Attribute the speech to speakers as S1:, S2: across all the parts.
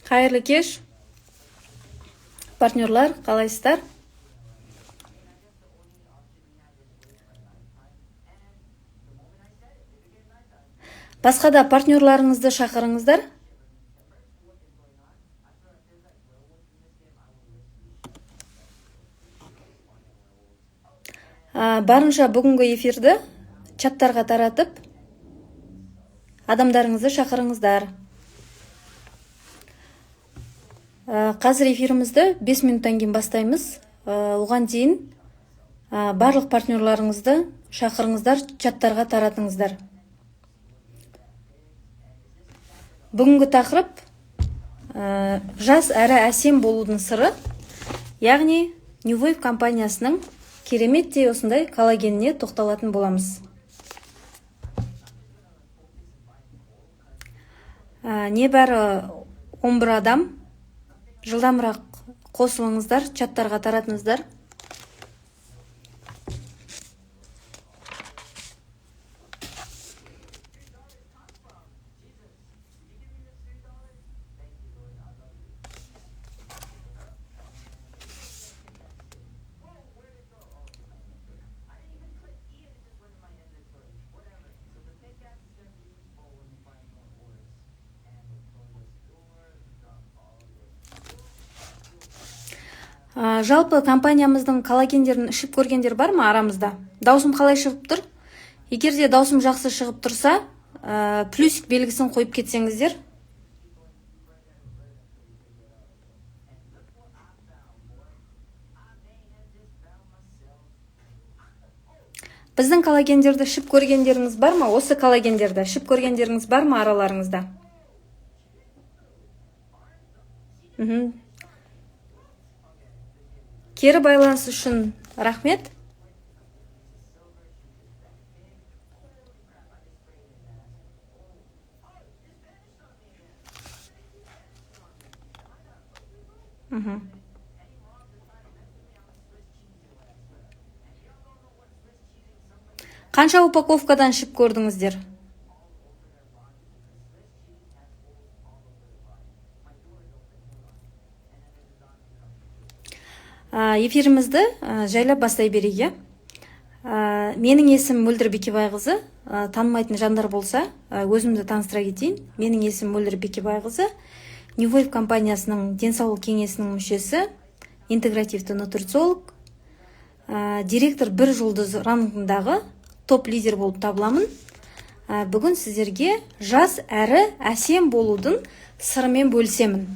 S1: Қайырлы кеш, партнерлар, қалайсыздар? Басқа да партнерларыңызды шақырыңыздар. Барынша бүгінгі эфирді чаттарға таратып, адамдарыңызды шақырыңыздар. Қазір эфирімізді 5 минуттан кейін бастаймыз. Оған дейін барлық партнерларыңызды шақырыңыздар, чаттарға таратыңыздар. Бүгінгі тақырып жас әрі әсем болудың сыры, яғни New Wave компаниясының кереметтей осындай коллагеніне тоқталатын боламыз. Небәрі 11 адам, жылдамырақ қосылыңыздар, чаттарға таратыңыздар. Жалпы компаниямыздың коллагендерін ішіп көргендер бар ма арамызда? Даусым қалай шығып тұр? Егер де даусым жақсы шығып тұрса, плюсик белгісін қойып кетсеңіздер. Біздің коллагендерді ішіп көргендеріңіз бар ма? Осы коллагендерді ішіп көргендеріңіз бар ма араларыңызда? Кері байланыс үшін рахмет. Қанша упаковкадан ішіп көрдіңіздер? Эфирімізді жайлап бастай берейік. Менің есімім Мөлдір Бекебайқызы. Танымайтын жандар болса, өзімді таныстыра кетейін. Менің есімім Мөлдір Бекебайқызы. New Wave компаниясының денсаулық кеңесінің мүшесі, интегративті нутрициолог, директор бір жұлдыз рангындағы топ лидер болып табыламын. Бүгін сіздерге жас әрі әсем болудың сырымен бөлісемін.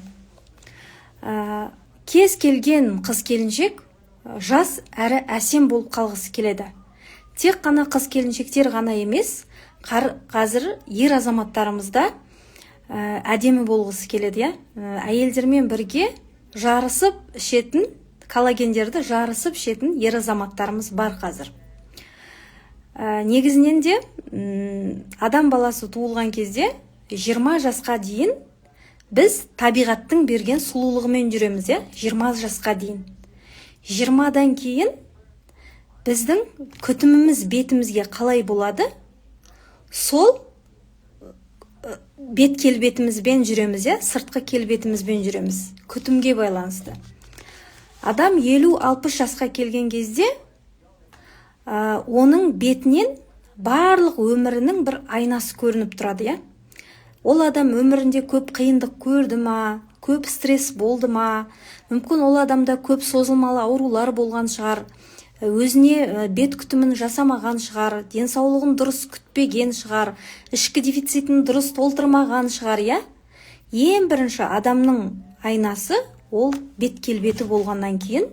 S1: Кез келген қыз келіншек жас әрі әсем болып қалғысы келеді. Тек қана қыз келіншектер ғана емес, қазір ер азаматтарымызда әдемі болғысы келеді. Әйелдермен бірге жарысып ішетін, коллагендерді жарысып ішетін ер азаматтарымыз бар қазір. Негізінен де адам баласы туылған кезде 20 жасқа дейін біз табиғаттың берген сұлулығымен жүреміз, 20 жасқа дейін. 20-дан кейін біздің күтіміміз бетімізге қалай болады? Сол бет келбетімізбен жүреміз, сыртқы келбетімізбен жүреміз. Күтімге байланысты. Адам 50-60 жасқа келген кезде оның бетінен барлық өмірінің бір айнасы көрініп тұрады, Ол адам өмірінде көп қиындық көрді ма, көп стресс болды ма, мүмкін ол адамда көп созылмалы аурулар болған шығар, өзіне бет күтімін жасамаған шығар, денсаулығын дұрыс күтпеген шығар, ішкі дефицитін дұрыс толтырмаған шығар, Ең бірінші адамның айнасы ол бет келбеті болғаннан кейін,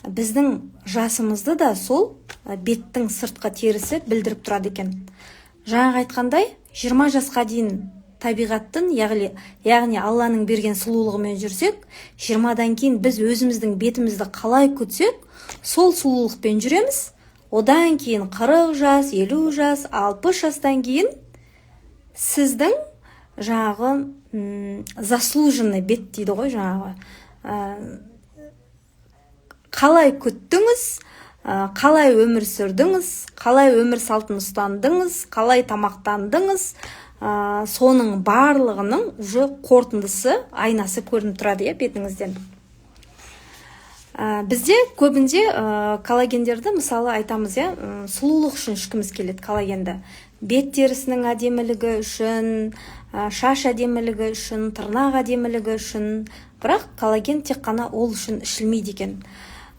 S1: біздің жасымызды да сол беттің сыртқы терісі білдіріп тұрады екен. Жаңа айтқандай, 20 жасқа дейін табиғаттың, яғни Алланың берген сұлулығымен жүрсек, 20-дан кейін біз өзіміздің бетімізді қалай күтсек, сол сұлулықпен жүреміз. Одан кейін 40 жас, 50 жас, 60 жастан кейін сіздің заслуженный бет дейді ғой, қалай күттіңіз, қалай өмір сүрдіңіз, қалай өмір салтын ұстандыңыз, қалай тамақтандыңыз, соның барлығының уже қорытындысы, айнасы көрініп тұрады бетіңізден. Бізде көбінде коллагендерді мысалы айтамыз, сұлулық үшін ішкіміз келеді коллагенді. Бет терісінің әдемілігі үшін, шаш әдемілігі үшін, тырнақ әдемілігі үшін. Бірақ коллаген тек қана ол үшін ішілмейді екен.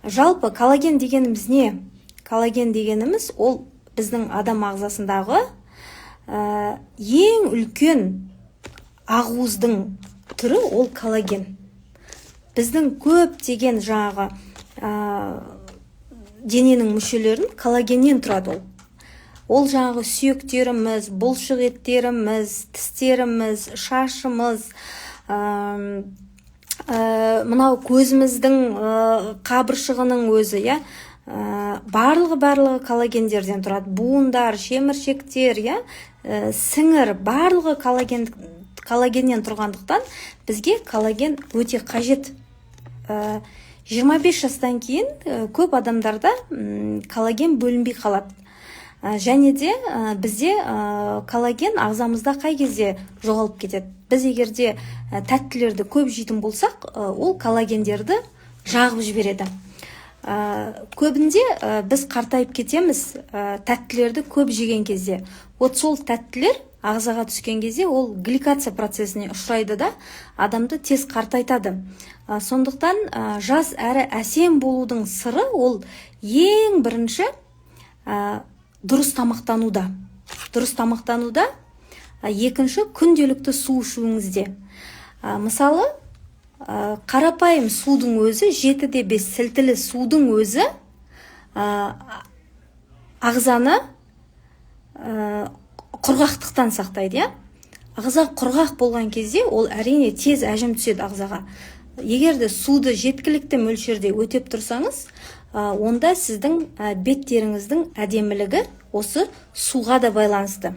S1: Жалпы коллаген дегеніміз не? Коллаген дегеніміз ол біздің адам ағзасындағы ең үлкен ақуыздың түрі ол коллаген. Біздің көптеген жаңағы дененің мүшелерін коллагеннен тұрады ол. Ол жаңағы сүйектеріміз, бұлшық еттеріміз, тістеріміз, шашымыз, мынау көзіміздің қабыршығының өзі, барлығы коллагендерден тұрады. Буындар, шеміршектер, сіңір, барлығы коллагеннен тұрғандықтан бізге коллаген өте қажет. 25 жастан кейін көп адамдарда коллаген бөлінбей қалады. Және де бізде коллаген ағзамызда қай кезде жоғалып кетеді. Біз егерде тәттілерді көп жейтін болсақ, ол коллагендерді жағып жібереді. Көбінде біз қартайып кетеміз тәттілерді көп жеген кезде. Вот сол тәттілер ағзаға түскен кезде ол гликация процесіне ұшырайды да, адамды тез қартайтады. Сондықтан жас әрі әсем болудың сыры ол ең бірінші дұрыс тамақтануда. Дұрыс тамақтануда, екінші күнделікті су ішуіңізде. Мысалы, қарапайым судың өзі, 7-5 сілтілі судың өзі ағзаны құрғақтықтан сақтайды. Ағза құрғақ болған кезде ол әрине тез әжім түседі ағзаға. Егерде суды жеткілікті мөлшерде өтеп тұрсаңыз, онда сіздің беттеріңіздің әдемілігі осы суға да байланысты.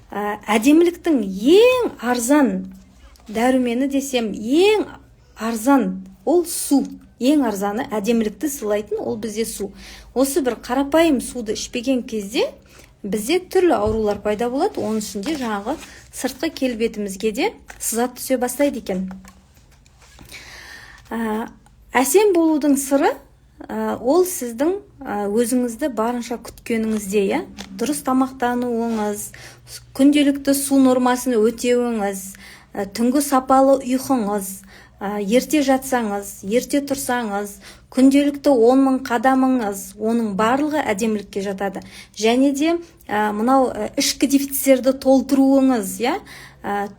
S1: Әдеміліктің ең арзан дәрумені десем, ең арзан ол су. Ең арзаны әдемілікті сыйлайтын ол бізде су. Осы бір қарапайым суды ішпеген кезде бізде түрлі аурулар пайда болады. Оның ішінде жаңағы сыртқы келбетімізге де сызат түсе бастайды екен. Әсем болудың сыры ол сіздің өзіңізді барынша күткеніңізде, дұрыс тамақтануыңыз, күнделікті су нормасын өтеуіңіз, түнгі сапалы ұйқыңыз, ерте жатсаңыз, ерте тұрсаңыз, күнделікті 10.000 қадамыңыз, оның барлығы әдемілікке жатады. Және де мынау ішкі дефициттерді толтыруыңыз,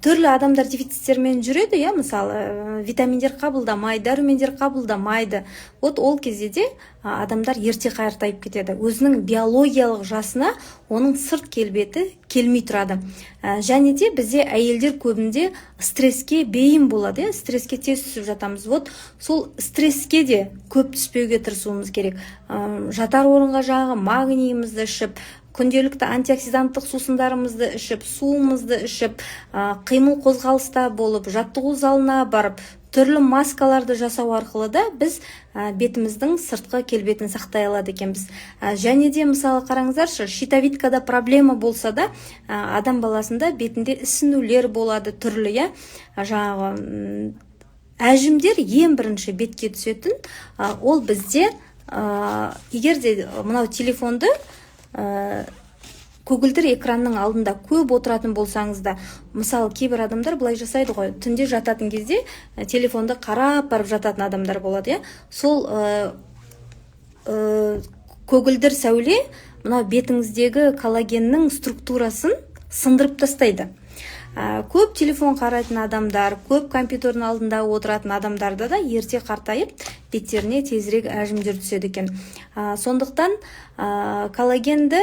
S1: түрлі адамдар дефициттермен жүреді, мысалы, витаминдер қабылдамайды, дәрумендер қабылдамайды. Вот ол кезде де адамдар ерте қартайып кетеді. Өзінің биологиялық жасына оның сырт келбеті келмей тұрады. Және де бізде әйелдер көбінде стресске бейім болады, стресске тез түсіп жатамыз. Вот сол стресске де көп түспеуге тырысуымыз керек. Жатар орынға жағы магнийімізді ішіп, күнделікті антиоксиданттық сусындарымызды ішіп, суымызды ішіп, қимыл қозғалыста болып, жаттығу залына барып, түрлі маскаларды жасау арқылы да біз бетіміздің сыртқы келбетін сақтай алады екенбіз. Және де мысалы қараңыздаршы, щитовидкада проблема болса да, адам баласында бетінде ісінулер болады түрлі, жаңағы әжімдер ең бірінші бетке түсетін, ол бізде егерде мынау телефонды көгілдір экранның алдында көп отыратын болсаңыз да, мысалы кейбір адамдар былай жасайды ғой, түнде жататын кезде телефонды қарап барып жататын адамдар болады, сол көгілдір сәуле мынау бетіңіздегі коллагеннің структурасын сындырып тастайды. Көп телефон қарайтын адамдар, көп компьютердің алдында отыратын адамдарда да ерте қартайып, беттеріне тезірек әжімдер түседі екен. Сондықтан коллагенді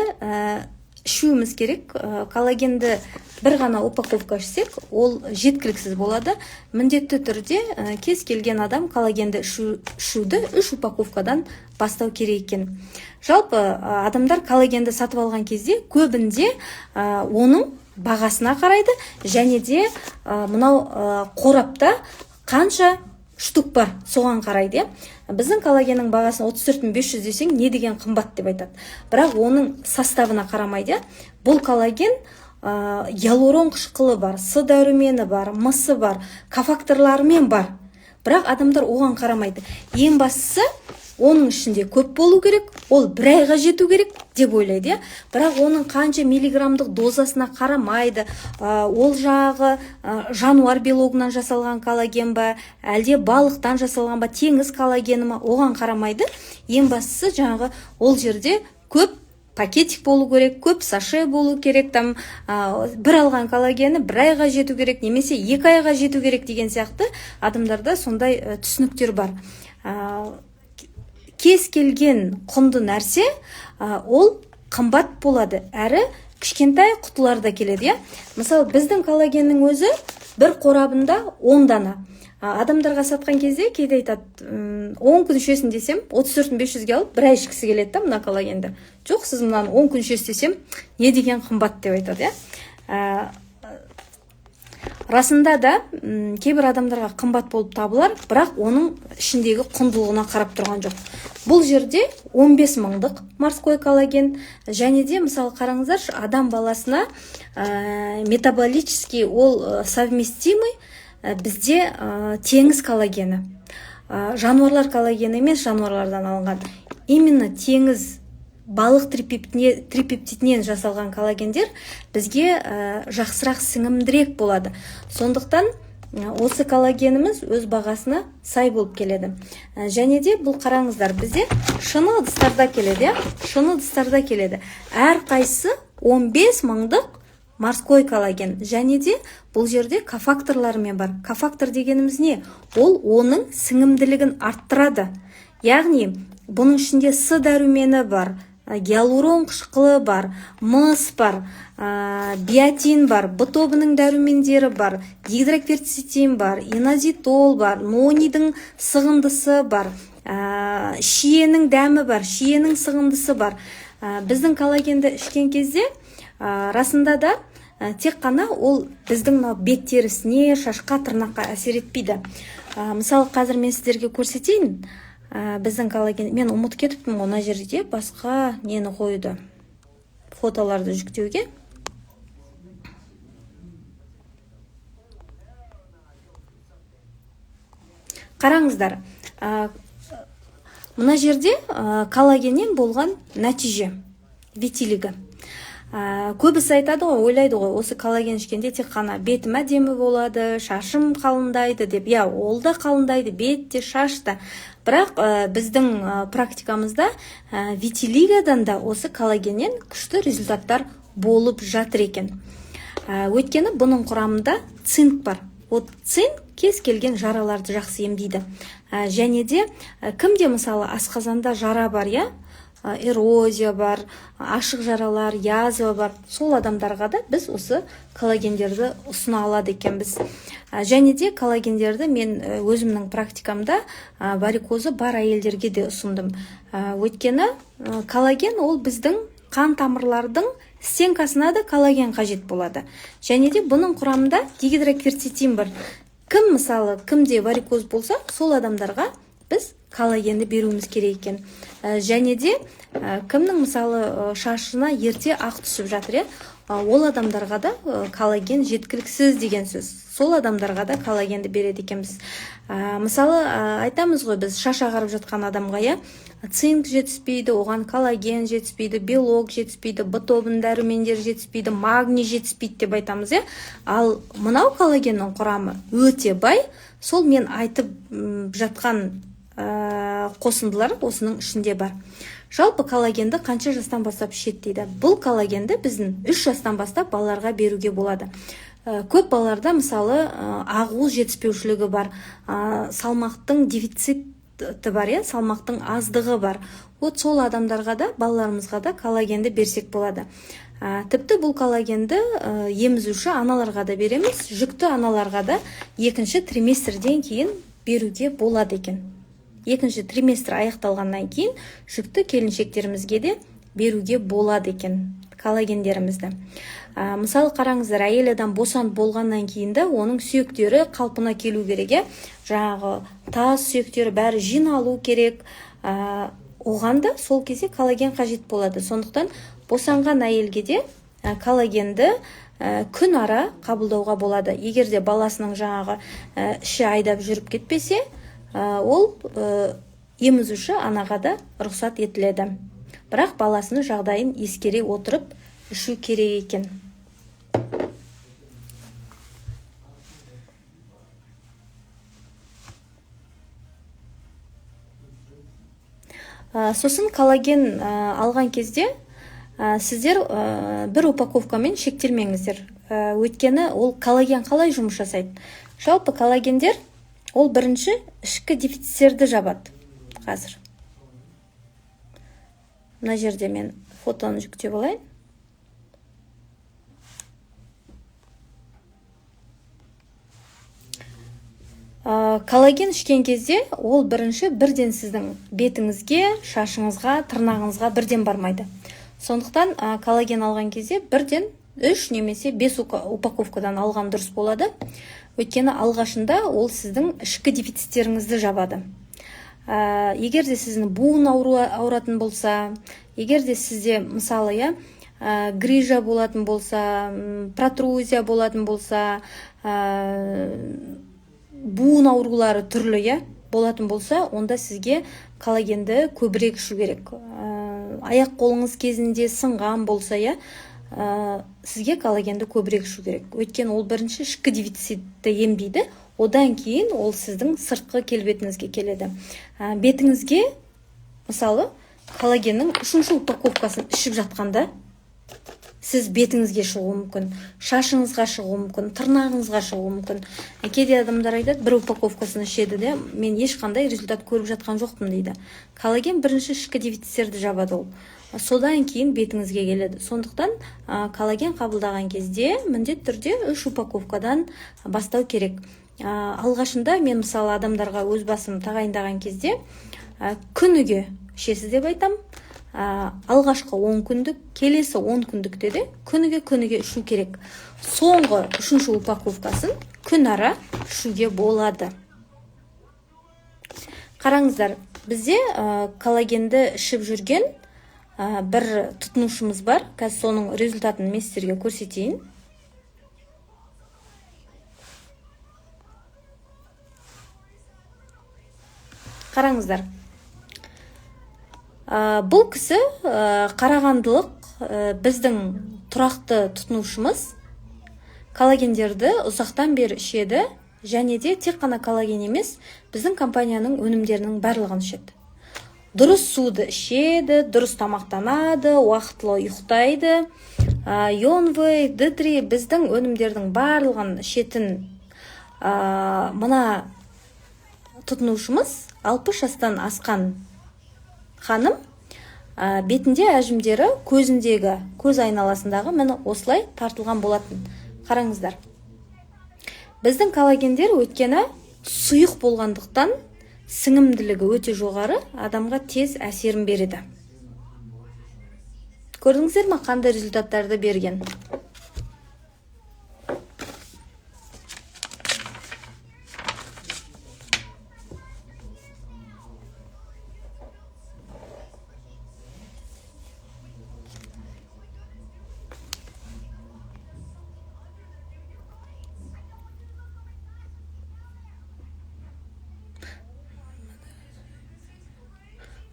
S1: ішуіміз керек. Коллагенді бір ғана упаковка ішсек, ол жеткіліксіз болады. Міндетті түрде кез келген адам коллагенді ішуді 3 упаковкадан бастау керек екен. Жалпы адамдар коллагенді сатып алған кезде көбінде оның бағасына қарайды, және де мынау қорапта қанша штук бар, соған қарайды. Біздің коллагеннің бағасын 34.500 десең, не деген қымбат деп айтады. Бірақ оның составына қарамайды. Бұл коллаген гиалурон қышқылы бар, С дәрумені бар, мысы бар, кофакторларымен бар. Бірақ адамдар оған қарамайды. Ең бастысы оның ішінде көп болу керек, ол бір айға жету керек деп ойлайды. Бірақ оның қанша миллиграммдық дозасына қарамайды. Ол жағы жануар белогынан жасалған коллаген ба, әлде балықтан жасалған ба, теңіз коллагені ма, оған қарамайды. Ең бастысы жаңағы ол жерде көп пакетик болу керек, көп саше болу керек, там бір алған коллагені бір айға жету керек, немесе 2 айға жету керек деген сияқты адамдарда сондай түсініктер бар. Кез келген құнды нәрсе ол қымбат болады, әрі кішкентай құтыларда келеді. Мысалы, біздің коллагеннің өзі бір қорабында 10 дана. Адамдарға сатқан кезде кейде айтады, 10 күн ішесің десем, 34.500-ге алып, бір ай ішкісі келеді мына коллагенді. Жоқ, сіз мынаны 10 күн ішесіз десем, не деген қымбат деп айтады. Расында да кейбір адамдарға қымбат болып табылар, бірақ оның ішіндегі құндылығына қарап тұрған жоқ. Бұл жерде 15 мыңдық морской коллаген, және де мысалы қараңыздар, адам баласына метаболический ол совместимый бізде теңіз коллагені. Жануарлар коллагені емес, жануарлардан алынған. Именно теңіз балық трипептидінен жасалған коллагендер бізге жақсырақ сіңімдірек болады. Сондықтан осы коллагеніміз өз бағасына сай болып келеді. Және де бұл қараңыздар, бізде шыны ыдыстарда келеді. Шыны ыдыстарда келеді. Әр қайсы 15 мыңдық морской коллаген. Және де бұл жерде кофакторларымен бар. Кофактор дегеніміз не? Ол оның сіңімділігін арттырады. Яғни, бұның ішінде С дәрумені бар, гиалурон қышқылы бар, мыс бар, биотин бар, Б тобының дәрумендері бар, гидрокверцетин бар, инозитол бар, нонидың сығындысы бар, шиенің дәмі бар, шиенің сығындысы бар. Біздің коллагенді ішкен кезде расында да тек қана ол біздің бет терісіне, шашқа, тырнаққа әсер етпейді. Мысалы, қазір мен сіздерге көрсетейін. Біздің коллаген, мен ұмыт кетіппін ғана жерде басқа нені қойды, фотоларды жүктеуге. Қараңыздар, мына жерде коллагеннен болған нәтиже, витилигі. Көбісі айтады ғой, ойлайды ғой, осы коллаген ішкенде тек қана бетім әдемі болады, шашым қалындайды деп. Ол да қалындайды, бет те, шаш та. Бірақ біздің практикамызда витилигадан да осы коллагеннен күшті результаттар болып жатыр екен. Өйткені бұның құрамында цинк бар. Цинк кез келген жараларды жақсы емдейді. Және де кімде мысалы асқазанда жара бар, эрозия бар, ашық жаралар, язва бар, сол адамдарға да біз осы коллагендерді ұсына алады екенбіз. Және де коллагендерді мен өзімнің практикамда варикозы бар әйелдерге де ұсындым. Өйткені коллаген ол біздің қан тамырлардың стенкасына да коллаген қажет болады. Және де бұның құрамында дигидрокверцетин бар. Кім мысалы, кімде варикоз болса, сол адамдарға біз коллагенді беруіміз керек екен. Және де кімнің мысалы шашына ерте ақ түсіп жатыр, ол адамдарға да коллаген жеткіліксіз деген сөз. Сол адамдарға да коллагенді береді екенбіз. Мысалы айтамыз ғой, біз шаш ағарып жатқан адамға цинк жетіспейді, оған коллаген жетіспейді, белок жетіспейді, Б тобының дәрумендері жетіспейді, магний жетіспейді деп айтамыз. Ал мынау коллагеннің құрамы өте бай. Сол мен айтып жатқан қосындылар осының ішінде бар. Жалпы коллагенді қанша жастан бастап ішеді дейді. Бұл коллагенді біздің 3 жастан бастап балаларға беруге болады. Көп балаларда мысалы ағуыз жетіспеушілігі бар, салмақтың дефициті бар, салмақтың аздығы бар. Сол адамдарға да, балаларымызға да коллагенді берсек болады. Тіпті бұл коллагенді емізуші аналарға да береміз, жүкті аналарға да 2-ші триместрден кейін беруге болады екен. 2-ші триместр аяқталғаннан кейін жүкті келіншектерімізге де беруге болады екен коллагендерімізді. Мысалы қараңыздар, әйел адам босанып болғаннан кейін де оның сүйектері қалпына келу керек. Жаңағы таз сүйектері бәрі жиналу керек. Оған да сол кезде коллаген қажет болады. Сондықтан босанған әйелге де коллагенді күн ара қабылдауға болады. Егерде баласының жаңағы іші айдап жүріп кетпесе, ол емізуші анаға да рұқсат етіледі. Бірақ баласының жағдайын ескере отырып ішу керек екен. Сосын коллаген алған кезде сіздер бір упаковкамен шектелмеңіздер. Өйткені ол коллаген қалай жұмыс жасайды? Жалпы коллагендер ол бірінші ішкі дефициттерді жабады. Қазір мына жерде мен фотоны жүктеп алайын. Коллаген ішкен кезде ол бірінші бірден сіздің бетіңізге, шашыңызға, тырнағыңызға бірден бармайды. Сондықтан коллаген алған кезде бірден 3 немесе 5 упаковкадан алған дұрыс болады. Өйткені алғашында ол сіздің ішкі дефициттеріңізді жабады. Егерде сіздің буын ауыратын болса, егерде сізде мысалы грижа болатын болса, протрузия болатын болса, буын аурулары түрлі болатын болса, онда сізге коллагенді көбірек ішу керек. Аяқ қолыңыз кезінде сынған болса, сізге коллагенді көбірек ішу керек. Өйткені ол бірінші ішкі дефицитті емдейді, одан кейін ол сіздің сыртқы келбетіңізге келеді. Бетіңізге, мысалы, коллагеннің 3-ші упаковкасын ішіп жатқанда, сіз бетіңізге шығуы мүмкін, шашыңызға шығуы мүмкін, тырнағыңызға шығуы мүмкін. Кейде адамдар айтады, бір упаковкасын ішеді де, мен ешқандай результат көріп жатқан жоқпын дейді. Коллаген бірінші ішкі дефициттерді жабады ол. Содан кейін бетіңізге келеді. Сондықтан коллаген қабылдаған кезде міндетті түрде 3 упаковкадан бастау керек. Алғашында мен мысалы адамдарға өз басым тағайындаған кезде күніге ішесіз деп айтам. Алғашқы 10 күндік, келесі 10 күндікте де күніге ішу керек. Соңғы 3-ші упаковкасын күн ара ішуге болады. Қараңыздар, бізде коллагенді ішіп жүрген бір тұтынушымыз бар. Қазір соның результатын мен сіздерге көрсетейін. Қараңыздар. Бұл кісі қарағандылық біздің тұрақты тұтынушымыз, коллагендерді ұзақтан бері ішеді, және де тек қана коллаген емес, біздің компанияның өнімдерінің барлығын ішеді. Дұрыс суды ішеді, дұрыс тамақтанады, уақытылы ұйықтайды. Ионвей, D3 біздің өнімдердің барлығын ішетін мына тұтынушымыз 60 жастан асқан ханым, бетінде әжімдері көзіндегі, көз айналасындағы міне осылай тартылған болатын. Қараңыздар. Біздің коллагендер өйткені сұйық болғандықтан сіңімділігі өте жоғары, адамға тез әсерін береді. Көрдіңіздер ме қандай результаттарды берген?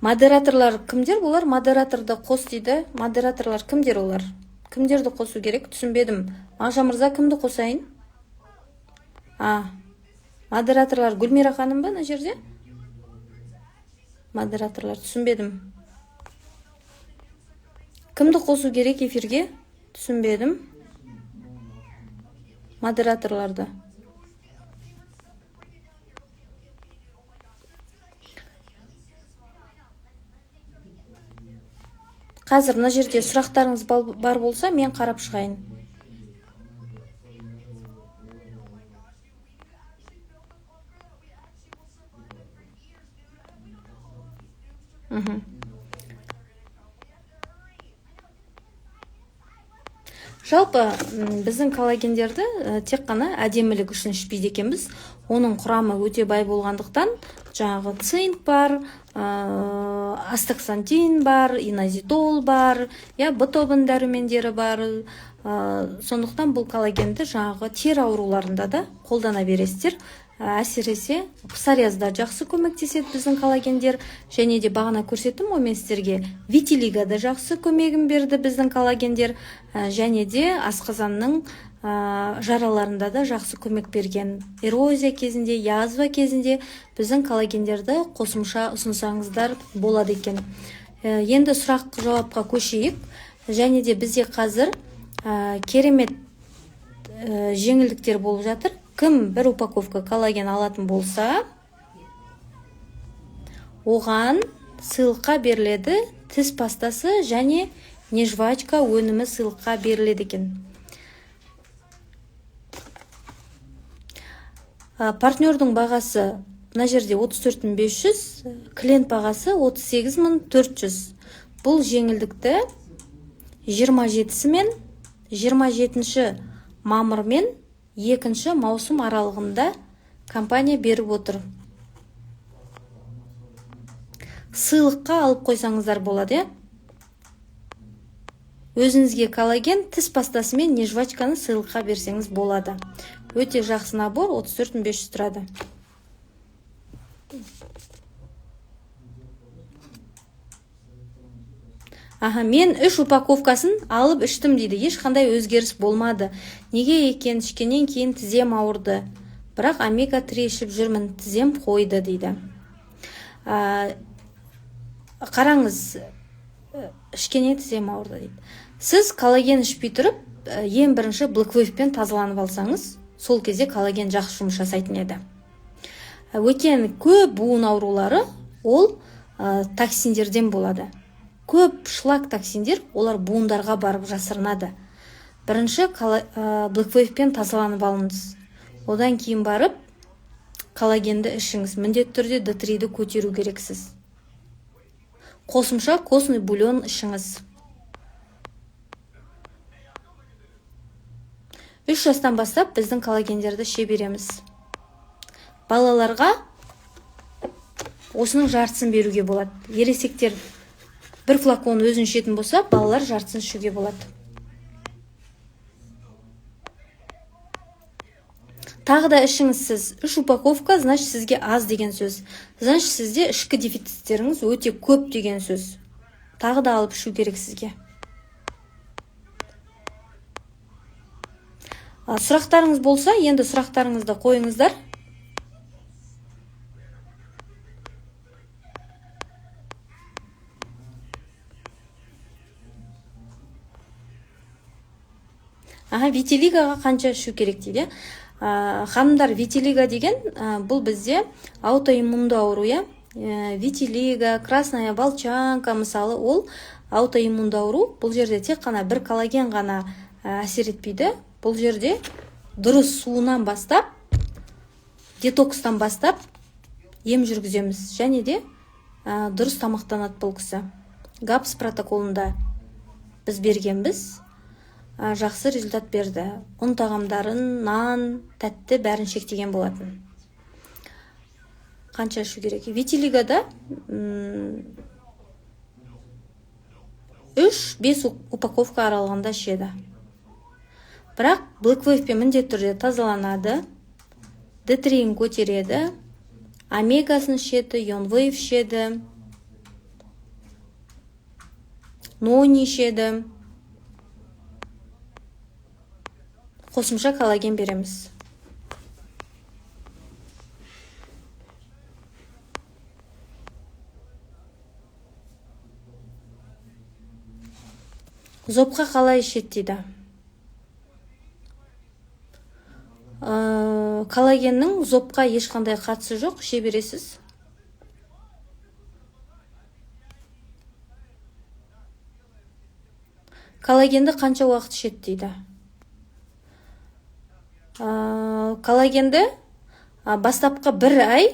S1: Модераторлар кімдер олар? Модераторды қос дейді. Модераторлар кімдер олар? Кімдерді қосу керек? Түсінбедім. Мағжан мырза, кімді қосайын? Модераторлар Гүлмира ханым ба мына жерде? Модераторлар түсінбедім. Кімді қосу керек эфирге? Түсінбедім. Модераторларды. Қазір мына жерде сұрақтарыңыз бар болса, мен қарап шығайын. Жалпы біздің коллагендерді тек қана әдемілік үшін ішпейді екенбіз. Оның құрамы өте бай болғандықтан, жаңағы цинк бар, астаксантин бар, инозитол бар, Б тобының дәрумендері бар. Сондықтан бұл коллагенді жаңағы тері ауруларында да қолдана бересіздер. Әсіресе псориазда жақсы көмектеседі біздің коллагендер. Және де бағана көрсеттім ғой мен сіздерге, витилигада жақсы көмегін берді біздің коллагендер. Және де асқазанның жараларында да жақсы көмек берген. Эрозия кезінде, язва кезінде біздің коллагендерді қосымша ұсынсаңыздар болады екен. Енді сұрақ жауапқа көшейік. Және де бізде қазір керемет жеңілдіктер болып жатыр. Кім бір упаковка коллаген алатын болса, оған сыйлыққа беріледі тіс пастасы және нежвачка өнімі сыйлыққа беріледі екен. Партнердің бағасы мына жерде 34.500, клиент бағасы 38.400. Бұл жеңілдікті 27-сі мен 27-ші мамыр мен 2-ші маусым аралығында компания беріп отыр. Сыйлыққа алып қойсаңыздар болады. Өзіңізге коллаген, тіс пастасы мен нежвачканы сыйлыққа берсеңіз болады. Өте жақсы набор, 34.500 тұрады. Мен 3 упаковкасын алып іштім дейді. Ешқандай өзгеріс болмады. Неге екен, ішкеннен кейін тізем ауырды. Бірақ омега-3 ішіп жүрмін, тізем қойды дейді. Қараңыз, ішкеннен тізем ауырды дейді. Сіз коллаген ішпей тұрып, ең бірінші блэквейвпен тазаланып алсаңыз, сол кезде коллаген жақсы жұмыс жасайтын еді. Өйткені көп буын аурулары ол токсиндерден болады. Көп шлак токсиндер олар буындарға барып жасырынады. Бірінші блэквейвпен тазаланып алыңыз. Одан кейін барып коллагенді ішіңіз. Міндетті түрде D3-ді көтеру керексіз. Қосымша костный бульон ішіңіз. 3 жастан бастап біздің коллагендерді іше береміз. Балаларға осының жартысын беруге болады. Ересектер бір флакон өзін ішетін болса, балалар жартысын ішуге болады. Тағы да ішіңіз сіз. 3 упаковка, значит, сізге аз деген сөз. Значит, сізде ішкі дефициттеріңіз өте көп деген сөз. Тағы да алып ішу керек сізге. Сұрақтарыңыз болса, енді сұрақтарыңызды қойыңыздар. Витилигаға қанша ішу керек дейді. Ханымдар, витилига деген бұл бізде аутоиммунды ауру. Витилига, красная волчанка мысалы, ол аутоиммунды ауру. Бұл жерде тек қана бір коллаген ғана әсер етпейді. Бұл жерде дұрыс суынан бастап, детокстан бастап ем жүргіземіз. Және де дұрыс тамақтанады бұл кісі. ГАПС протоколында біз бергенбіз. Жақсы результат берді. Ұн тағамдарын, нан, тәтті бәрін шектеген болатын. Қанша ішу керек? Витилигада 3-5 упаковка аралығында ішеді. Бірақ блэквейвпен міндетті түрде тазаланады, D3-ін көтереді, омегасын ішеді, ионвейв ішеді, нони ішеді. Қосымша коллаген береміз. Зопқа қалай ішеді дейді. Коллагеннің зопқа ешқандай қатысы жоқ, іше бересіз. Коллагенді қанша уақыт ішеді дейді. Коллагенді бастапқы 1 ай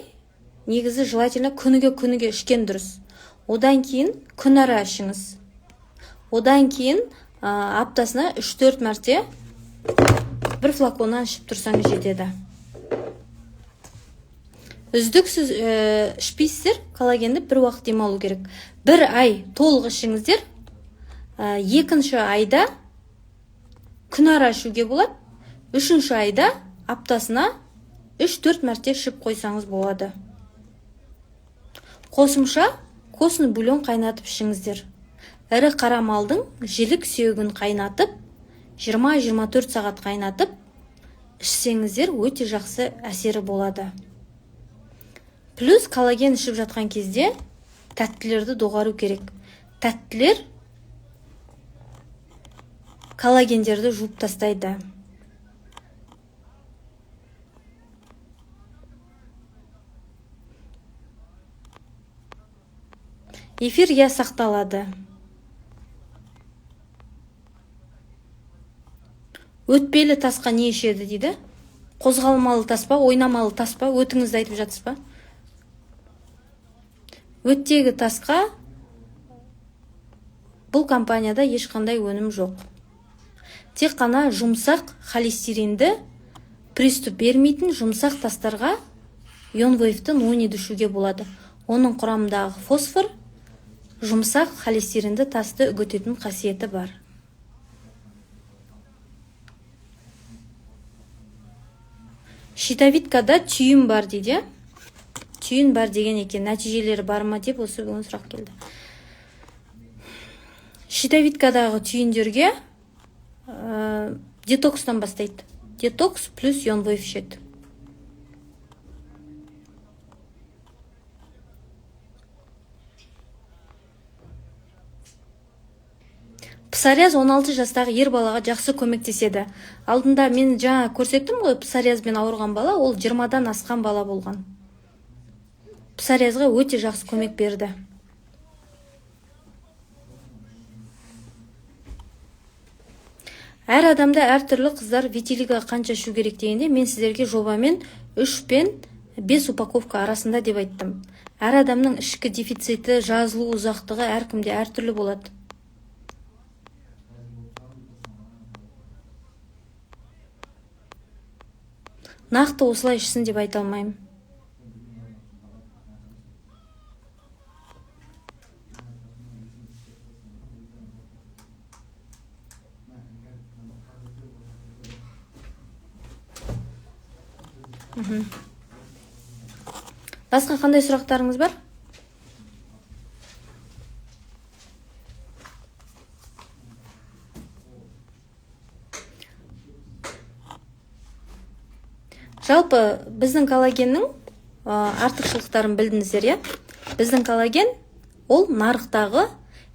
S1: негізі желательно күніге ішкен дұрыс. Одан кейін күн ара ішіңіз. Одан кейін аптасына 3-4 мәрте бір флаконнан ішіп тұрсаңыз жетеді. үздіксіз ішпейсіздер, коллагенді бір уақыт демалу керек. Бір ай толық ішіңіздер, екінші айда күнара ішуге болады, үшінші айда аптасына 3-4 мәрте ішіп қойсаңыз болады. Қосымша костный бульон қайнатып ішіңіздер. Ірі қара малдың жілік сүйегін қайнатып, 20-24 сағат қайнатып, ішсеңіздер өте жақсы әсері болады. Плюс коллаген ішіп жатқан кезде тәттілерді доғару керек. Тәттілер коллагендерді жуып тастайды. Эфир сақталады. Өтпелі тасқа не ішеді дейді? Қозғалмалы тас па, ойнамалы тас па? Өтіңізді айтып жатсыз ба? Өттегі тасқа бұл компанияда ешқандай өнім жоқ. Тек қана жұмсақ холестеринді приступ бермейтін жұмсақ тастарға ионвейвті нониді ішуге болады. Оның құрамындағы фосфор жұмсақ холестеринді тасты үгітетін қасиеті бар. Щитовидкада түйін бар дейді. Түйін бар деген екен, нәтижелері бар ма деп осы бүгін сұрақ келді. Щитовидкадағы түйіндерге детокстан бастайды. Детокс плюс ионвейв ішеді. Псориаз 16 жастағы ер балаға жақсы көмектеседі. Алдында мен жаңа көрсеттім ғой, псориазбен ауырған бала, ол 20-дан асқан бала болған. Псориазға өте жақсы көмек берді. Әр адамда әртүрлі қыздар витилиго қанша ішу керек дегенде, мен сіздерге жобамен 3 пен 5 упаковка арасында деп айттым. Әр адамның ішкі дефициті, жазылу ұзақтығы әркімде әртүрлі болады. Нақты осылай ішсін деп айта алмаймын. Басқа қандай сұрақтарыңыз бар? Жалпы біздің коллагеннің артықшылықтарын білдіңіздер, иә? Біздің коллаген ол нарықтағы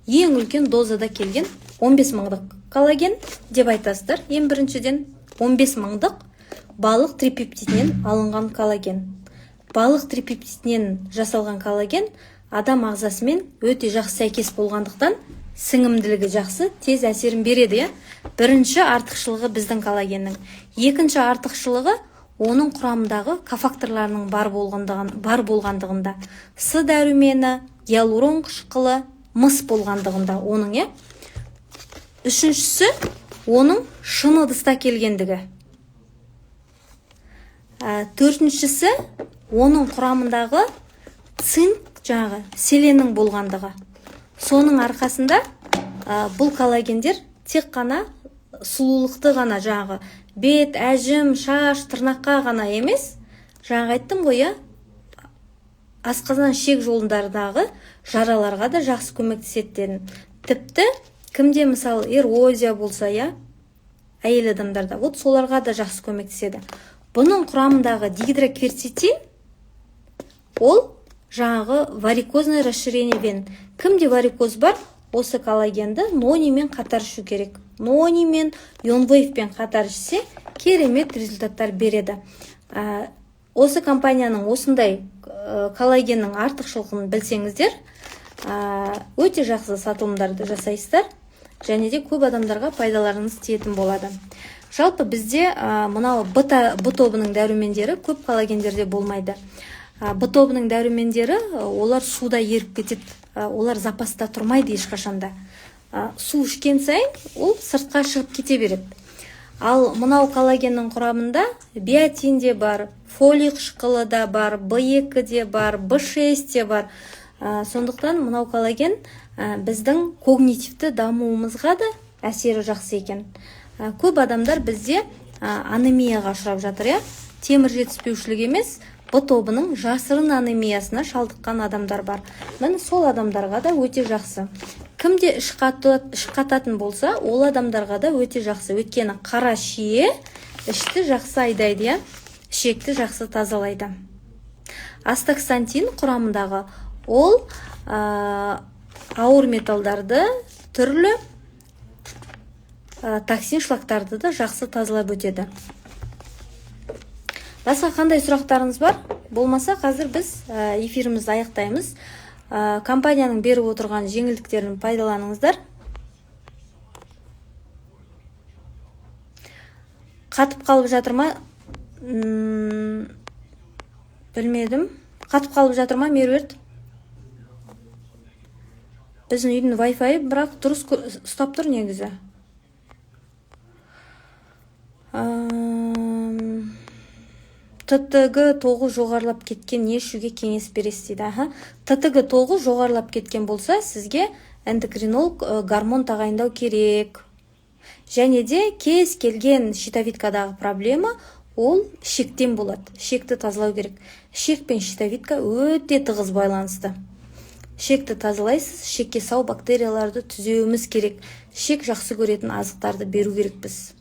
S1: ең үлкен дозада келген 15 мыңдық коллаген деп айтасыздар. Ең біріншіден 15 мыңдық балық трипептидінен алынған коллаген. Балық трипептидінен жасалған коллаген адам ағзасымен өте жақсы сәйкес болғандықтан сіңімділігі жақсы, тез әсерін береді, иә? Бірінші артықшылығы біздің коллагеннің. Екінші артықшылығы оның құрамындағы кофакторларының бар болғандығында. С дәрумені, гиалурон қышқылы, мыс болғандығында оның, иә? Үшіншісі, оның шыны ыдыста келгендігі. Төртіншісі, оның құрамындағы цинк, жаңағы селеннің болғандығы. Соның арқасында бұл коллагендер тек қана сұлулықты ғана, жаңағы бет, әжім, шаш, тырнаққа ғана емес, жаңа айттым ғой, асқазан ішек жолындардағы жараларға да жақсы көмектеседі. Тіпті кімде мысалы эрозия болса, әйел адамдарда, вот соларға да жақсы көмектеседі. Бұның құрамындағы дигидрокверцетин ол жаңағы варикозный расширение вен. Кімде варикоз бар, осы коллагенді нонимен қатар ішу керек. Нонимен, ионвейвпен қатар ішсе, керемет результаттар береді. Осы компанияның осындай коллагеннің артықшылығын білсеңіздер, өте жақсы сатылымдарды жасайсыздар, және де көп адамдарға пайдаларыңыз тиетін болады. Жалпы бізде мынау Б тобының дәрумендері көп коллагендерде болмайды. Б тобының дәрумендері олар суда еріп кетеді, олар запаста тұрмайды ешқашанда. Су ішкен сайын ол сыртқа шығып кете береді. Ал мынау коллагеннің құрамында биотин де бар, фолий қышқылы да бар, B2 де бар, B6 де бар. Сондықтан мынау коллаген біздің когнитивті дамуымызға да әсері жақсы екен. Көп адамдар бізде анемияға ұшырап жатыр, темір жетіспеушілік емес, Б тобының жасырын анемиясына шалдыққан адамдар бар. Міне сол адамдарға да өте жақсы. Кімде іш қататын болса, ол адамдарға да өте жақсы. Өйткені қара шие ішті жақсы айдайды, ішекті жақсы тазалайды. Астаксантин құрамындағы ол ауыр металдарды, түрлі токсин шлактарды да жақсы тазалап өтеді. Басқа қандай сұрақтарыңыз бар? Болмаса қазір біз эфирімізді аяқтаймыз. Компанияның беріп отырған жеңілдіктерін пайдаланыңыздар. Қатып қалып жатыр ма? Білмедім. Қатып қалып жатыр ма, Меруерт? Біздің үйдің Wi-Fi бірақ дұрыс ұстап тұр негізі. ТТГ9 жоғарылап кеткен не ішуге кеңес бересіз дейді. ТТГ9 жоғарылап кеткен болса, сізге эндокринолог гормон тағайындау керек. Және де кез келген щитовидкадағы проблема ол ішектен болады. Ішекті тазалау керек. Ішек пен щитовидка өте тығыз байланысты. Ішекті тазалайсыз, ішекке сау бактерияларды түзеуіміз керек. Ішек жақсы көретін азықтарды беру керекпіз.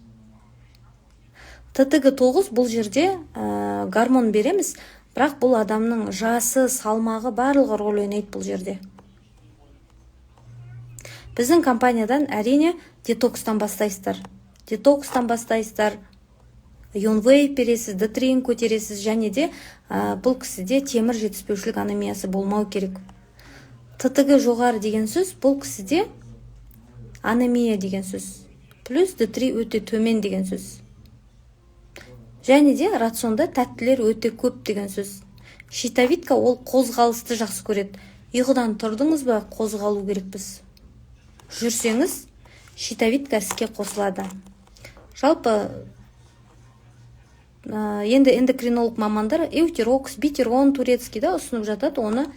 S1: ТТГ9 бұл жерде гормон береміз, бірақ бұл адамның жасы, салмағы барлығы рөл ойнайды бұл жерде. Біздің компаниядан әрине детокстан бастайсыздар. Детокстан бастайсыздар, ионвей бересіз, D3-ін көтересіз, және де бұл кісіде темір жетіспеушілік анемиясы болмау керек. ТТГ жоғары деген сөз, бұл кісіде анемия деген сөз. Плюс D3 өте төмен деген сөз. Және де рационда тәттілер өте көп деген сөз. Щитовидка ол қозғалысты жақсы көреді. Ұйқыдан тұрдыңыз ба, қозғалу керекпіз. Жүрсеңіз, щитовидка іске қосылады. Жалпы, енді эндокринолог мамандар эутерокс, битерон турецкийді ұсынып жатады, оны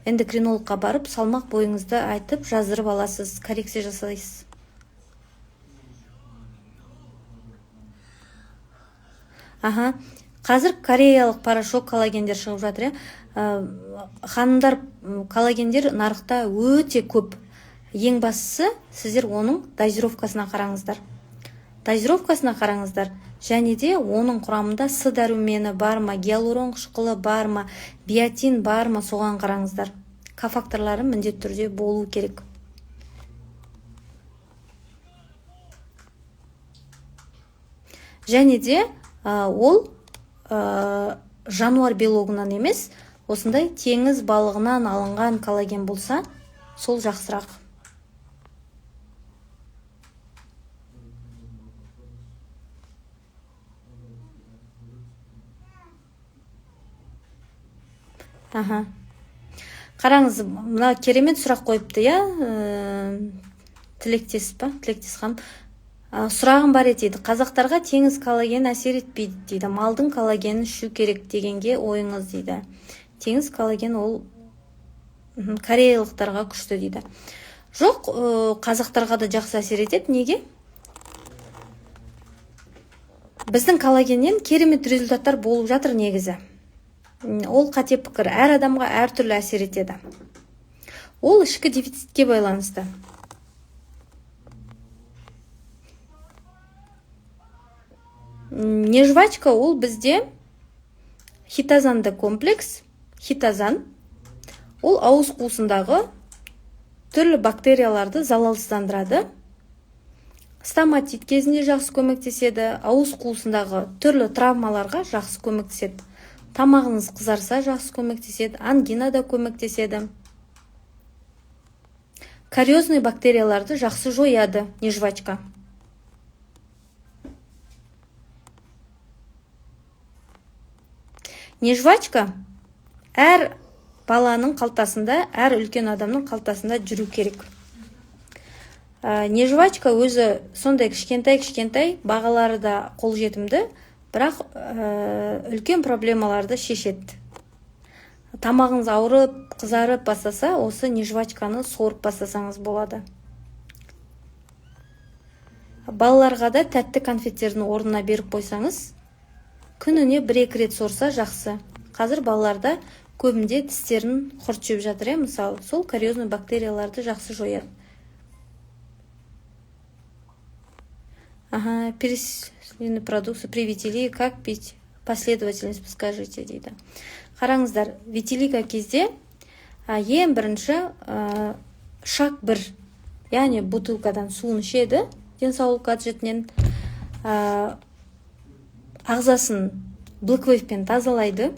S1: эндокринологқа барып, салмақ бойыңызды айтып, жаздырып аласыз, коррекция жасайсыз. Қазір кореялық порошок коллагендер шығып жатыр. Ханымдар, коллагендер нарықта өте көп. Ең бастысы, сіздер оның дозировкасына қараңыздар. Дозировкасына қараңыздар. Және де оның құрамында С дәрумені бар ма, гиалурон қышқылы бар ма, биотин бар ма, соған қараңыздар. Кофакторлары міндетті түрде болу керек. Және де ол жануар белогынан емес, осындай теңіз балығынан алынған коллаген болса, сол жақсырақ. Қараңыз, мына керемет сұрақ қойыпты, тілектес па? Тілектес ханым. Сұрағым бар еді. Қазақтарға теңіз коллаген әсер етпейді дейді. Малдың коллагенін ішу керек дегенге ойыңыз дейді. Теңіз коллаген ол кореялықтарға күшті дейді. Жоқ, қазақтарға да жақсы әсер етеді. Неге? Біздің коллагеннен керемет результаттар болып жатыр негізі. Ол қате пікір. Әр адамға әр түрлі әсер етеді. Ол ішкі дефицитке байланысты. Нежвачка ол бізде хитозанды комплекс. Хитозан ол ауыз қуысындағы түрлі бактерияларды залалсыздандырады. Стоматит кезінде жақсы көмектеседі. Ауыз қуысындағы түрлі травмаларға жақсы көмектеседі. Тамағыңыз қызарса жақсы көмектеседі. Ангинада көмектеседі. Кариозный бактерияларды жақсы жояды нежвачка. Нежвачка әр баланың қалтасында, әр үлкен адамның қалтасында жүру керек. Не жвачка өзі сондай кішкентай бағалары да қолжетімді, бірақ үлкен проблемаларды шешеді. Тамағыңыз ауырып, қызарып бастаса, осы не жвачканы сорып бастасаңыз болады. Балаларға да тәтті конфеттердің орнына беріп қойсаңыз, күніне 1-2 рет сорса жақсы. Қазір балаларда көбінде тістерін құрт жеп жатыр, мысалы, сол кариозный бактерияларды жақсы жояды. Перечисленные продукты при витилии, как пить? Последовательность подскажите, дейді. Қараңыздар, витилика кезде ең бірінші шаг 1, яғни бутылкадан суын ішеді, денсаулыққа жетінен ағзасын блэквейвпен тазалайды,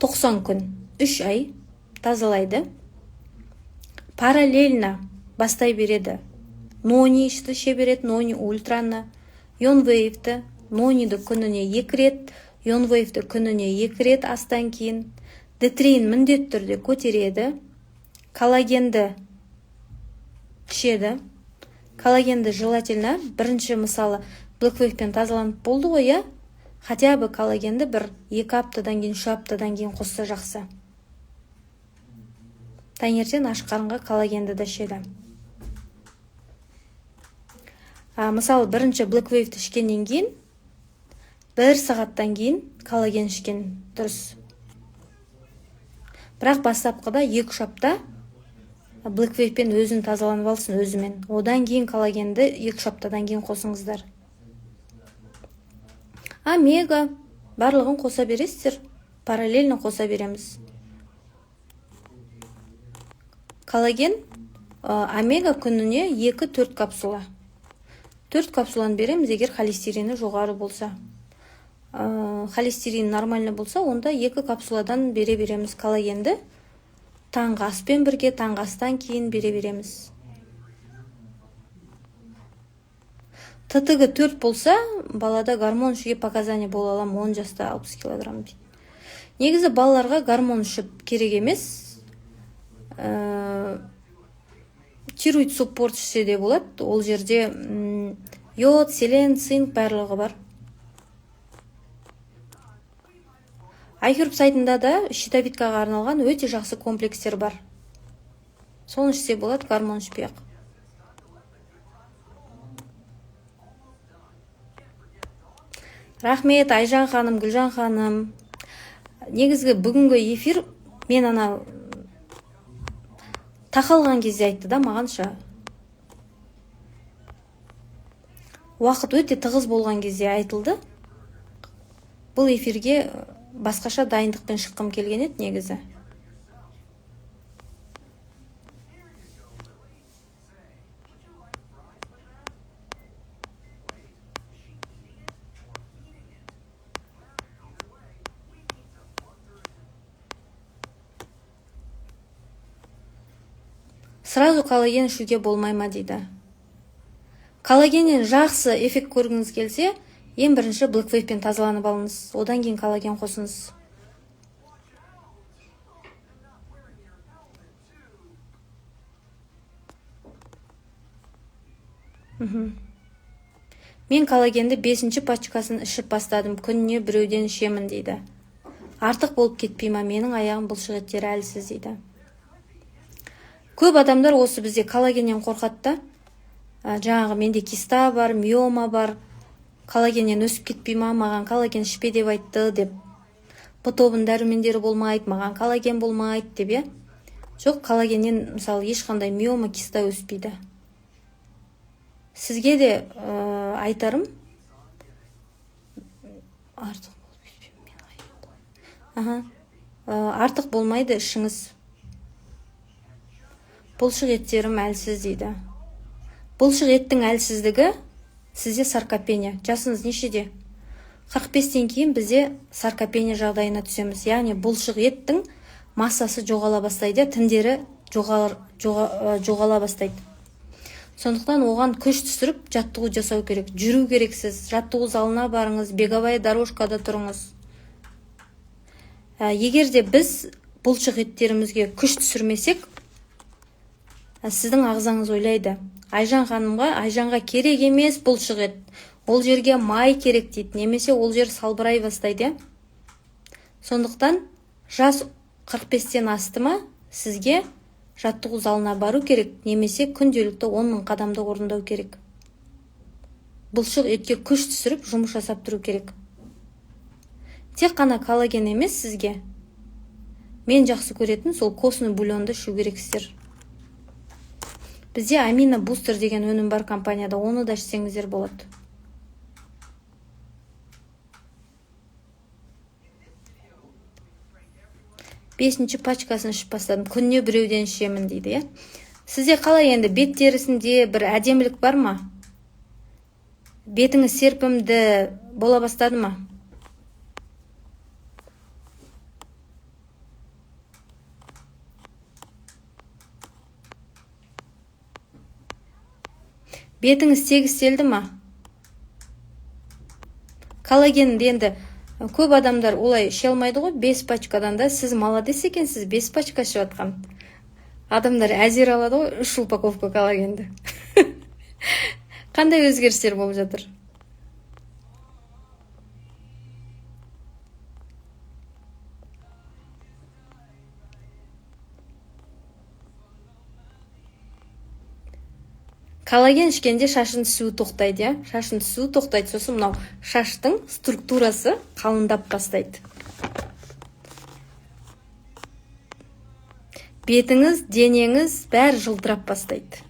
S1: 90 күн, 3 ай тазалайды. Параллельно бастай береді. Нони ішті ше береді, нони ультраны, ионвейвті, нониді күніне 2 рет, ионвейвті күніне 2 рет астан кейін, детрейн міндетті түрде көтереді, коллагенді ішеді. Коллагенді желательно бірінші мысалы блэквейвпен тазаланып болды ғой, хотя бы коллагенді 1-2 аптадан кейін, 3 аптадан кейін қосса жақсы. Таңертең аш қарынға коллагенді да ішеді. Мысалы, бірінші блэквейвті ішкеннен кейін, 1 сағаттан кейін коллаген ішкен дұрыс. Бірақ бастапқыда 2-3 апта блэквейвпен өзін тазаланып алсын өзімен. Одан кейін коллагенді 2-3 аптадан кейін қосыңыздар. Омега барлығын қоса бересіздер, параллельно қоса береміз. Коллаген, омега күніне 2-4 капсула. 4 капсуланы береміз, егер холестерині жоғары болса. Холестерин нормальный болса, онда 2 капсуладан бере береміз коллагенді. Таңғы аспен бірге, таңғы астан кейін бере береміз. ТТГ 4 болса, балада гормон ішуге показания бола алам, 10 жаста 60 килограмм дейді. Негізі балаларға гормон ішіп керек емес. Тироид суппорт ішсе де болады. Ол жерде йод, селен, цинк барлығы бар. Айхерб сайтында да щитовидкаға арналған өте жақсы комплекстер бар. Соны ішсе болады, гормон ішпей ақ. Рахмет, Айжан ханым, Гүлжан ханым. Негізгі бүгінгі эфир мен тақалған кезде айтты да мағанша. Уақыт өте тығыз болған кезде айтылды. Бұл эфирге басқаша дайындықпен шыққым келген еді негізі. Сразу коллаген ішуге болмай ма дейді. Коллагеннен жақсы эффект көргіңіз келсе, ең бірінші блэквейвпен тазаланып алыңыз, одан кейін коллаген қосыңыз. Мен коллагенді 5-ші пачкасын ішіп бастадым, күніне 1-ден ішемін дейді. Артық болып кетпей ма, менің аяғым бұлшық еттері әлсіз дейді. Көп адамдар осы бізде коллагеннен қорқатта. Жаңағы менде киста бар, миома бар, коллагеннен өсіп кетпей ма, маған коллаген ішпе деп айтты деп. Бұ тобын дәрумендері болмайды, маған коллаген болмайды деп. Жоқ, коллагеннен мысалы ешқандай миома, киста өспейді. Сізге де айтарым, артық болмайды ішіңіз. Бұлшық еттерім әлсіз дейді. Бұлшық еттің әлсіздігі сізде саркопения. Жасыңыз нешеде? 45-тен кейін бізде саркопения жағдайына түсеміз. Яғни бұлшық еттің массасы жоғала бастайды, тіндері жоғала бастайды. Сондықтан оған күш түсіріп жаттығу жасау керек. Жүру керексіз, жаттығу залына барыңыз, беговая дорожкада тұрыңыз. Егер де біз бұлшық еттерімізге күш түсірмесек, сіздің ағзаңыз ойлайды. Айжан ханымға, Айжанға керек емес бұлшық ет. Ол жерге май керек дейді, немесе ол жер салбырай бастайды. Сондықтан жас 45-тен асты ма, сізге жаттығу залына бару керек, немесе күнделікті 10 000 қадамды орындау керек. Бұлшық етке күш түсіріп, жұмыс жасап тұру керек. Тек қана коллаген емес сізге. Мен жақсы көретін сол костный бульонды ішу керексіздер. Бізде амино бустер деген өнім бар компанияда, оны да ішсеңіздер болады. Бесінші пачкасын ішіп бастадым. Күніне біреуден ішемін дейді. Сізде қалай енді бет терісінде бір әдемілік бар ма? Бетіңіз серпімді бола бастады ма? Бетіңіз тегістелді ма? Коллагенді енді көп адамдар олай іше алмайды ғой, 5 пачкадан да сіз молодец екенсіз, 5 пачка ішіп жатқан. Адамдар әзер алады ғой, 3 упаковка коллагенді. Қандай өзгерістер болып жатыр? Коллаген ішкенде шашын түсуі тоқтайды, шашын түсуі тоқтайды, сосын мынау шаштың структурасы қалындап бастайды. Бетіңіз, денеңіз бәрі жылтырап бастайды.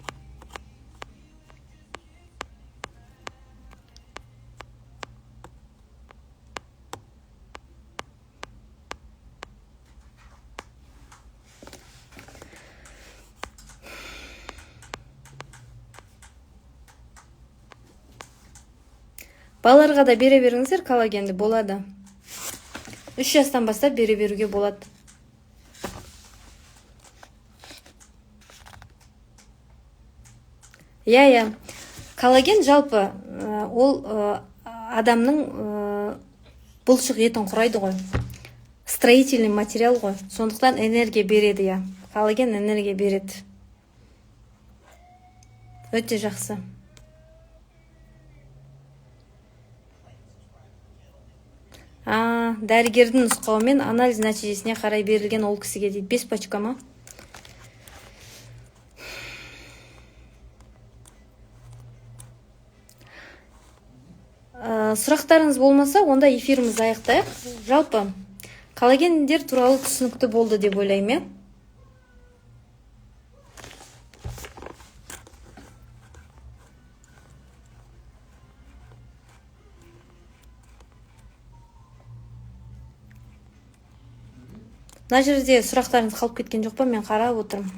S1: Балаларға да бере беріңіздер, коллагенді болады. 3 жастан бастап бере беруге болады. Иә, коллаген жалпы ол адамның бұлшық етін құрайды ғой. Строительный материал ғой. Сондықтан энергия береді, я. Коллаген энергия береді. Өте жақсы. Дәрігердің нұсқауымен анализ нәтижесіне қарай берілген ол кісіге дейді. 5 пачка ма? Сұрақтарыңыз болмаса, онда эфирімізді аяқтайық. Жалпы, коллагендер туралы түсінікті болды деп ойлаймын. Мына жерде сұрақтарыңыз қалып кеткен жоқ па? Мен қарап отырмын.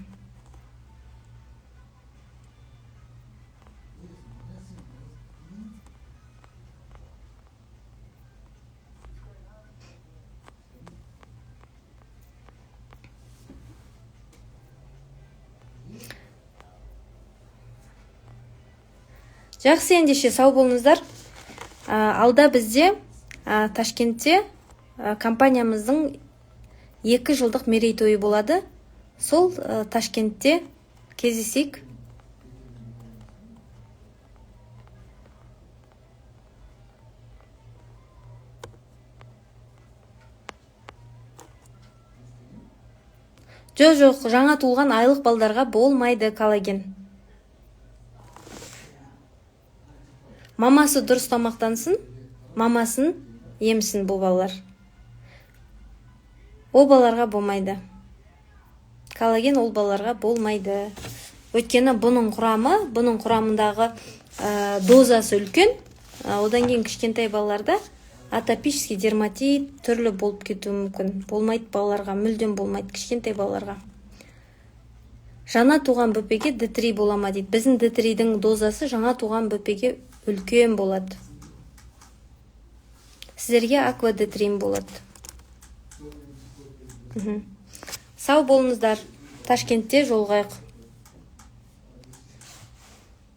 S1: Жақсы, ендеше сау болыңыздар. Алда бізде Ташкентте компаниямыздың 2 жылдық мерейтойы болады. Сол Ташкентте кездесейік. Жоқ, жаңа туылған айлық балдарға болмайды коллаген. Мамасы дұрыс тамақтансын, мамасын емсін бұл балалар. Ол балаларға болмайды. Коллаген ол балаларға болмайды. Өйткені бұның құрамындағы дозасы үлкен. Одан кейін кішкентай балаларда атопический дерматит түрлі болып кетуі мүмкін. Болмайды балаларға, мүлдем болмайды кішкентай балаларға. Жаңа туған бөпеге D3 болама дейді. Біздің D3-дің дозасы жаңа туған бөпеге үлкен болады. Сіздерге аква D3 болады. Сау болыңыздар. Ташкентте жолығайық.